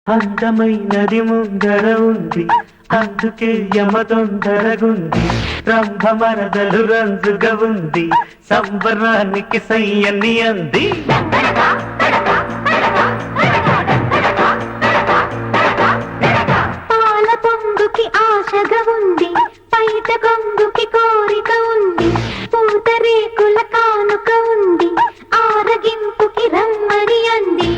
అందమైనది ముందర ఉంది, అందుకే యమదొందరగుంది. రంభ మరదలు రంజుగా ఉంది, సంబరానికి సయ్యని అంది. పాల పొంగుకి ఆశగా ఉంది, పైట కొంగుకి కోరిక ఉంది. పూతరేకుల కానుక ఉంది, ఆరగింపుకి రమ్మని అంది.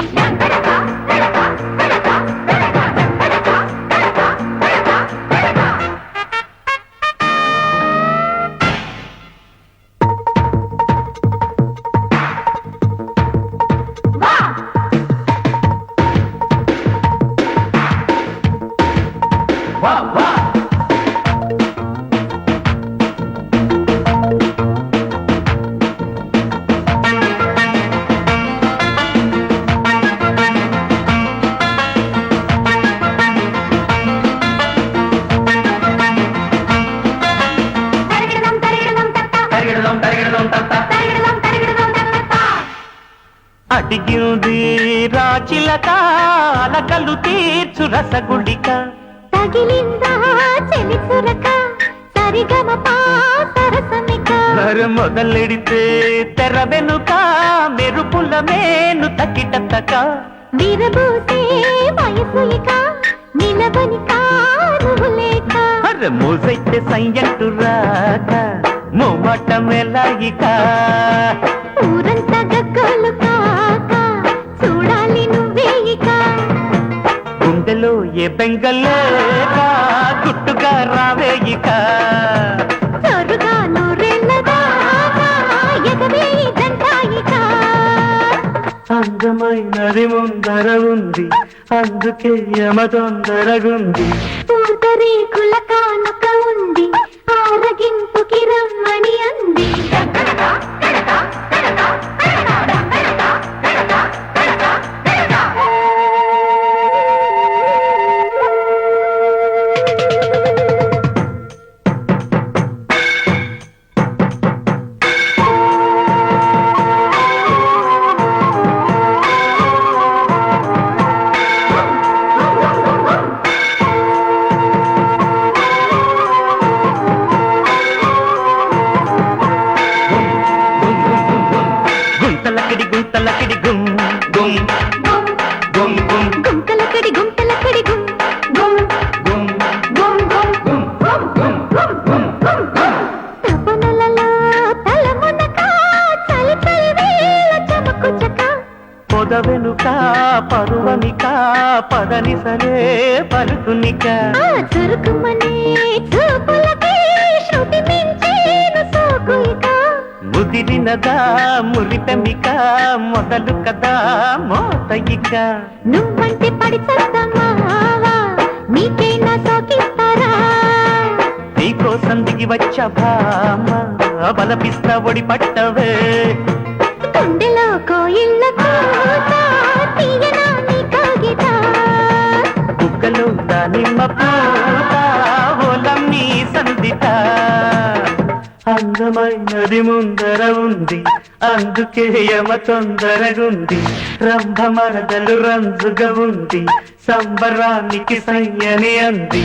అడిగింది రాచిలక, అలకలు తీర్చు రసగుడిక. తగిలిందా చెలిసురక, సరిగమపా సరసమిక. మొదలెడితే తెర వెనుక, మెరుపుల మేను తకిటతక. విరబూసే వయసు ఇక, నిలవని కారులేక. మోసైతే సయ్యంటు రాక, మోమాట మెలాయిక. ఊరంతా గగ్గోలు కాక, చూడాలి నువ్వేయిక. గుండెలో ఏ బెంగలేక, గుట్టుగా రావేయిక. చొరుగా నూరెళ్ళదాకా, ఎగవేయి దండాయిక. అందమైనది ముందర ఉంది, అందుకే యమదొందరగుంది. పూతరేకుల కానుక ఉంది, ఆరగింపుకి రమ్మని అంది. గుంతలకిడి గుం గుం గుం గుం. గుంతలకడి గుంతలకడి గుం గుం గుం గుం గుం గుం గుం గుం గుం గుం. తపనలలో తలమునక, చలి చలి వేళ చమకు చక. పొద వెనుక పరువమిక, పదనిసలే పలుకునిక. ఆ చురుకుమనే చూపులకి, శృతి మించేను సోకుయిక. ముదిరినదా మురిపెమిక, మొదలు కదా మోతయిక. నువ్వంటే పడి చద్దమావా, నీకైనా సోకిస్తారా? నీకోసం దిగి వచ్చ భామ, బలపిస్తా ఒడి పట్టవే. గుండెలో కోయిళ్ళ కూత, తీయనా నీ కాగిత. బుగ్గలో దానిమ్మ పూత, ఓలమ్మీ సందిత. అందమైనది ముందర ఉంది, అందుకే యమ తొందరగుంది. రంభ మరదలు రంజుగా ఉంది, సంబరానికి సయ్యని అంది.